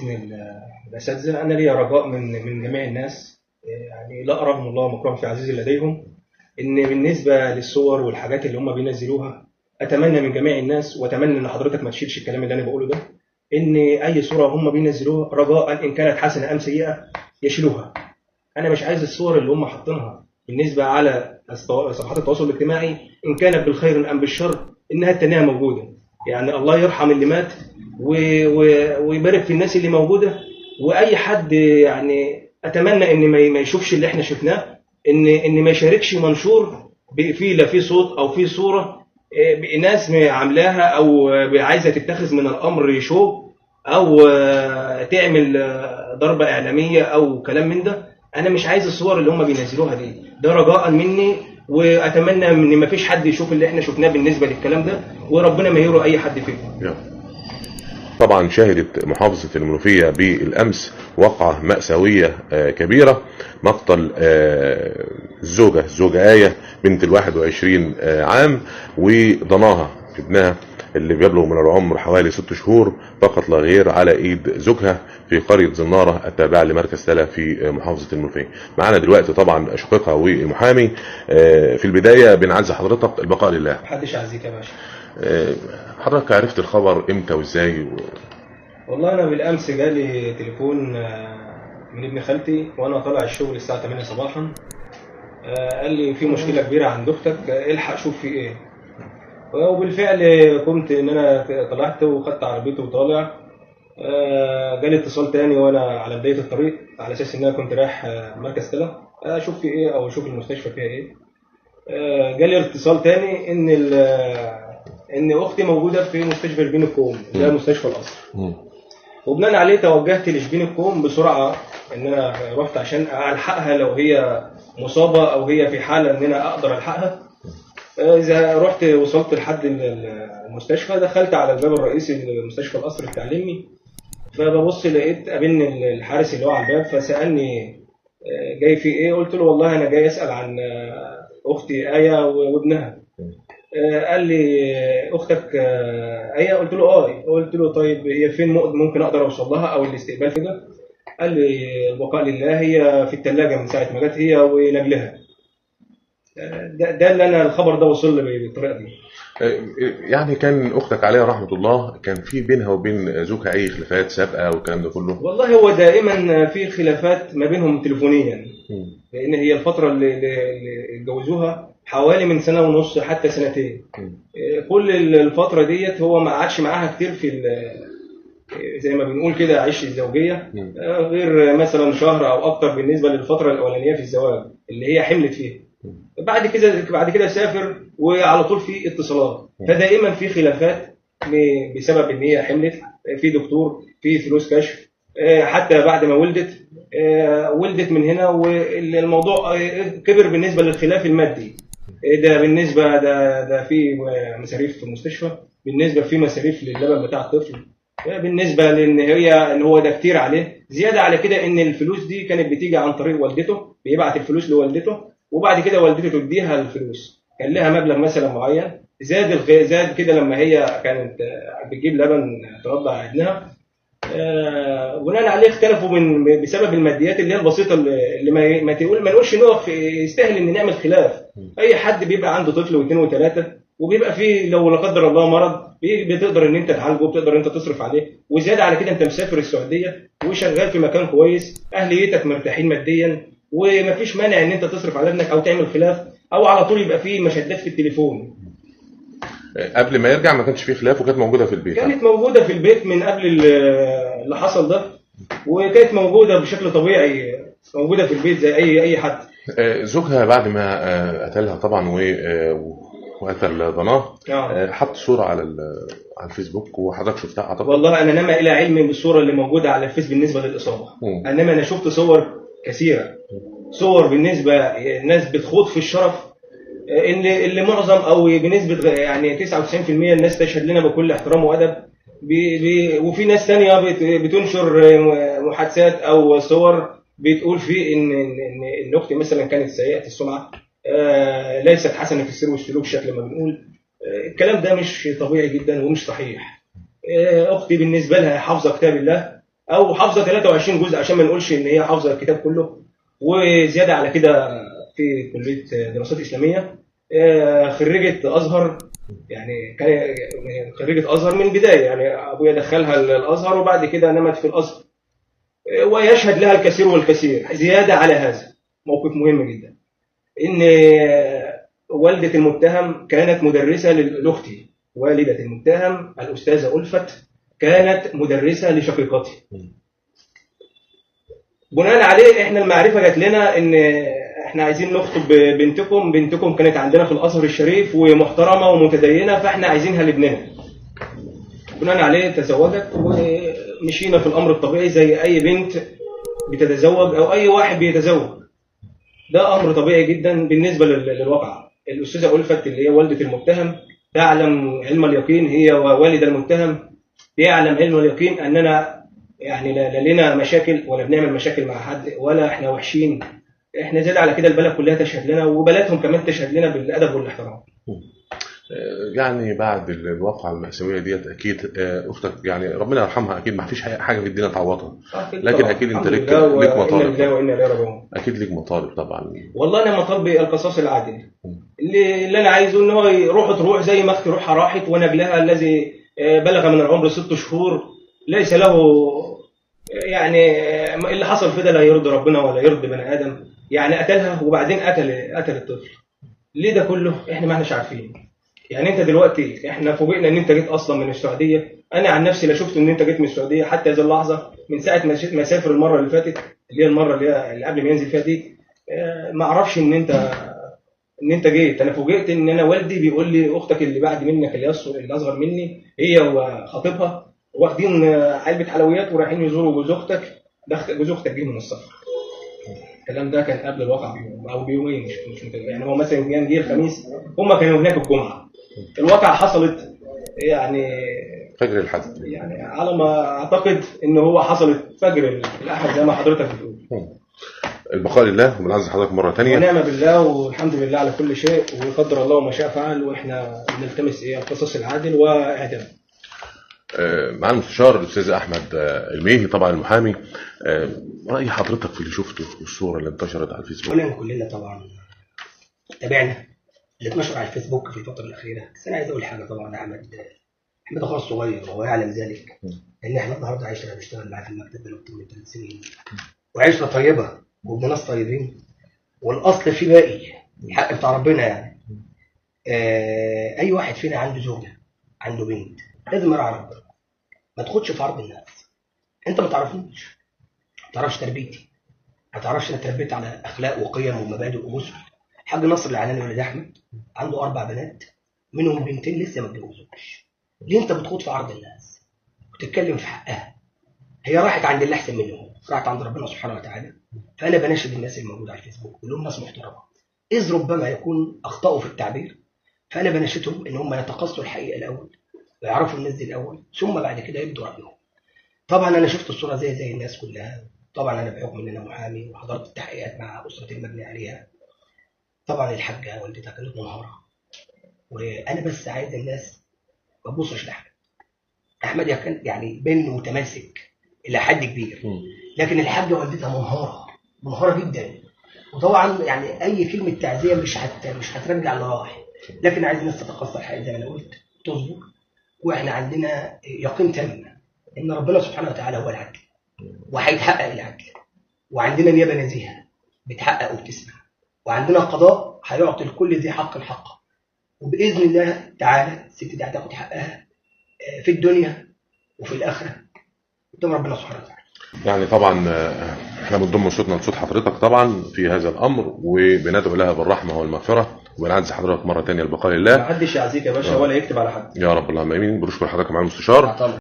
باذن الاساتذه. انا لي رجاء من جميع الناس، يعني لا ارغم الله مكرم في عزيز لديهم، ان بالنسبه للصور والحاجات اللي هم بينزلوها، اتمنى من جميع الناس، واتمنى ان حضرتك ما تشيلش الكلام اللي انا بقوله ده، ان اي صوره هم بينزلوها رجاء ان كانت حسنه ام سيئه يشيلوها. انا مش عايز الصور اللي هم حاطينها بالنسبه على صفحات التواصل الاجتماعي ان كانت بالخير ام بالشر انها تنها موجوده. يعني الله يرحم اللي مات ويبارك في الناس اللي موجوده. واي حد يعني اتمنى ان ما يشوفش اللي احنا شفناه، ان ما يشاركش منشور في لا في صوت او في صوره ناس عاملاها او عايزه تتخذ من الامر شو، او تعمل ضربه اعلاميه او كلام من ده. انا مش عايز الصور اللي هم بينزلوها دي، ده رجاء مني، واتمنى ان ما فيش حد يشوف اللي احنا شفناه بالنسبه للكلام ده، وربنا ما يرى اي حد فيكم. طبعا شهدت محافظة المنوفية بالأمس وقعة مأساوية كبيرة، مقتل الزوجة آية بنت 21 عام، وضناها ابنها اللي بيبلغ من العمر حوالي 6 شهور فقط لا غير على ايد زوجها في قرية زنارة التابعة لمركز تلا في محافظة المنوفية. معانا دلوقتي طبعا شقيقها والمحامي. في البداية بنعزي حضرتك البقاء لله. محدش يعزيك يا باشا. حضرتك عرفت الخبر امتى وازاي؟ والله انا بالامس جالي تليفون من ابن خالتي وانا طالع الشغل الساعه 8 صباحا. قال لي في مشكله كبيره عند اختك، الحق شوف في ايه. وبالفعل قمت ان انا طلعت وخدت عربيتي وطالع. جالي اتصال تاني وانا على بدايه الطريق على اساس ان انا كنت رايح مركز تلا اشوف في ايه او اشوف المستشفى فيها ايه. جالي اتصال تاني ان اختي موجوده في مستشفى شبين الكوم، ده مستشفى القصر. وبناء عليه توجهت لشبين الكوم بسرعه، ان انا رحت عشان الحقها لو هي مصابه او هي في حاله ان انا اقدر الحقها. اذا رحت وصلت لحد المستشفى، دخلت على الباب الرئيسي لمستشفى القصر التعليمي، فببص لقيت قابلني الحارس اللي هو على الباب، فسالني جاي في ايه. قلت له والله انا جاي اسال عن اختي آية وابنها. قال لي اختك آية؟ قلت له اه. قلت له طيب هي فين ممكن اقدر اوصل لها او الاستقبال كده؟ قال لي البقاء لله هي في الثلاجه من ساعه ما جت هي ونجلها. ده اللي انا الخبر ده وصل لي بالطريقه دي. يعني كان اختك عليها رحمه الله كان في بينها وبين زوجها اي خلافات سابقه والكلام ده كله؟ والله هو دائما في خلافات ما بينهم تليفونيا، لان هي الفتره اللي اتجوزوها حوالي من سنه ونص حتى سنتين. كل الفتره ديت هو ما قعدش معاها كتير في زي ما بنقول كده عيش الزوجيه، غير مثلا شهر او اكتر بالنسبه للفتره الاولانيه في الزواج اللي هي حملت فيها. بعد كده سافر وعلى طول في اتصالات، فدائما في خلافات بسبب ان هي حملت في دكتور في فلوس كشف. حتى بعد ما ولدت من هنا، والموضوع كبر بالنسبه للخلاف المادي. ده بالنسبه ده في مصاريف في المستشفى، بالنسبه في مصاريف للبن بتاع الطفل، بالنسبه ان هو ده كتير عليه. زياده على كده ان الفلوس دي كانت بتيجي عن طريق والدته، بيبعت الفلوس لوالدته وبعد كده والدته تديها الفلوس. كان لها مبلغ مثلا معين، زاد كده لما هي كانت بتجيب لبن ترضع ابنها. بناء عليه اختلفوا بسبب الماديات اللي هي البسيطه، اللي ما نقولش ان هو يستاهل ان نعمل خلاف. اي حد بيبقى عنده طفل واثنين وثلاثه، وبيبقى فيه لو لا قدر الله مرض بتقدر ان انت تعالجه، بتقدر انت تصرف عليه. وزياده على كده انت مسافر السعوديه وشغال في مكان كويس، اهليتك مرتاحين ماديا، ومفيش مانع ان انت تصرف على ابنك او تعمل خلاف، او على طول يبقى فيه مشادات في التليفون. قبل ما يرجع ما كانش فيه خلاف وكانت موجوده في البيت؟ كانت موجوده في البيت من قبل اللي حصل ده، وكانت موجوده بشكل طبيعي، موجوده في البيت زي اي حد. زوجها بعد ما قتلها طبعا وقتل ضناه حط صوره على الفيسبوك وحضرتك شفتها اعتقد؟ والله انا نما الى علمي بالصوره اللي موجوده على الفيس بالنسبه للاصابه، انما انا شفت صور كثيره، صور بالنسبه الناس بتخوض في الشرف، اللي معظم او بنسبه يعني 99% الناس تشهد لنا بكل احترام وادب. وفي ناس ثانيه بتنشر محادثات او صور بتقول فيه ان اختي مثلا كانت سيئه السمعه، ليست حسنه في السير والسلوك شكل ما بنقول. الكلام ده مش طبيعي جدا ومش صحيح. اختي بالنسبه لها حافظه كتاب الله، او حافظه 23 جزء عشان ما نقولش ان هي حافظه الكتاب كله، وزياده على كده في كليه دراسات اسلاميه، خريجه ازهر، يعني خريجه ازهر من البدايه، يعني ابويا دخلها الازهر وبعد كده نمت في الازهر، ويشهد لها الكثير والكثير. زياده على هذا موقف مهم جدا، ان والده المتهم كانت مدرسه لاختي، والده المتهم الاستاذه ألفت كانت مدرسه لشقيقتي. بناء عليه احنا المعرفه جات لنا ان احنا عايزين نخطب بنتكم كانت عندنا في الازهر الشريف ومحترمه ومتدينه، فاحنا عايزينها لابننا. بناء عليه تزوجت ومشينا في الامر الطبيعي زي اي بنت بتتزوج او اي واحد بيتزوج، ده امر طبيعي جدا بالنسبه للواقع. الاستاذه ألفت اللي هي والده المتهم تعلم علم اليقين، هي ووالد المتهم يعلم علم اليقين اننا يعني لا لنا مشاكل ولا بنعمل مشاكل مع حد ولا احنا وحشين. احنا زاد على كده البلد كلها تشهد لنا وبلدهم كمان تشهد لنا بالادب والاحترام. يعني بعد الواقعة المأساوية ديت أكيد أختك يعني ربنا يرحمها، أكيد ما فيش حاجة في الدنيا تعوضها، لكن أكيد أنت ليك مطالب. أكيد ليك مطالب طبعا. والله أنا مطالبي القصاص العادل، اللي أنا عايزه إن هو تروح زي ما أختي روحها راحت، ونجلها الذي بلغ من العمر 6 شهور ليس له يعني اللي حصل في ده لا يرضي ربنا ولا يرضي بني آدم. يعني قتلها وبعدين قتل الطفل. ليه ده كله؟ إحنا ما احناش عارفين. يعني انت دلوقتي احنا فوجئنا ان انت جيت اصلا من السعوديه، انا عن نفسي لا شفت ان انت جيت من السعوديه حتى هذه اللحظه، من ساعه ما سافر المره اللي فاتت اللي هي المره اللي قبل ما ينزل فيها دي، ما اعرفش ان انت جيت. انا فوجئت ان انا والدي بيقول لي اختك اللي بعد منك اللي اصغر مني هي وخطيبها واخدين علبه حلويات ورايحين يزوروا جوز اختك، جوز اختك جه من السفر. الكلام ده كان قبل الواقع بيوم او بيومين، مش يعني هو مثلا جه الخميس، هم كانوا هناك الجمعه، الواقعه حصلت يعني فجر الحد، يعني على ما اعتقد ان هو حصلت فجر الاحد زي ما حضرتك بتقول. البقاء لله وبنعز حضرتك مره ثانيه. ونعم بالله والحمد لله على كل شيء، وقدر الله ما شاء فعل، واحنا بنلتمس القصاص العادل واعدام. مع المستشار الاستاذ احمد الميهي طبعا المحامي، راي حضرتك في اللي شفته والصوره اللي انتشرت على الفيسبوك؟ كلنا طبعا تابعنا اللي اتنشر على الفيسبوك في الفتره الاخيره، بس انا عايز اقول حاجه. طبعا احمد اخويا الصغير وهو يعلم ذلك، ان احنا النهارده عشره بنشتغل معاه في المكتب بقالنا اكتر من 3 سنين، وعشره طيبه وابن ناس طيبين، والاصل في باقي الحق بتاع ربنا. يعني اي واحد فينا عنده زوجه عنده بنت لازم يراعي ربنا، ما تاخدش في عرض الناس. انت ما تعرفنيش، ما تعرفش تربيتي، ما تعرفش انا اتربيت على اخلاق وقيم ومبادئ واسس. الحاج نصر العناني ولد احمد عنده 4 بنات، منهم بنتين لسه ما اتجوزوش. ليه انت بتخوض في عرض الناس وتتكلم في حقها؟ هي راحت عند اللي احسن منهم، راحت عند ربنا سبحانه وتعالى. فانا بناشد الناس الموجوده على الفيسبوك كلهم ناس محترمه، اذ ربما يكون اخطاوا في التعبير، فانا بناشدهم ان هم يتقصوا الحقيقه الاول ويعرفوا الناس دي الاول، ثم بعد كده يبدوا رايهم. طبعا انا شفت الصوره زي الناس كلها. طبعا انا بحكم ان انا محامي وحضرت التحقيقات مع اسره المبني عليها. طبعا الحاجه والدتها كانت منهاره، وانا بس عايز الناس ما تبصش لاحمد. احمد يعني بين متماسك الى حد كبير، لكن الحاجه والدتها منهاره جدا. وطبعا يعني اي كلمه تعزيه مش هترجع اللي راح، لكن عايز الناس تتقصى الحقيقه زي ما انا قلت، تصبر. واحنا عندنا يقين تام ان ربنا سبحانه وتعالى هو العدل وهيتحقق العدل، وعندنا نيابه نزيهه بتحقق وبتسمع، وعندنا قضاء هيعطي لكل ذي حق حقه، وباذن الله تعالى الست دي هتاخد حقها في الدنيا وفي الاخره قدام ربنا سبحانه وتعالى. يعني طبعا احنا بنضم صوتنا لصوت حضرتك طبعا في هذا الامر، وبندعو لها بالرحمه والمغفره، وبنعزي حضرتك مره ثانيه البقاء لله. ما حدش يعزيك يا باشا ولا يكتب على حد. يا رب اللهم امين. بنشكر حضرتك مع المستشار.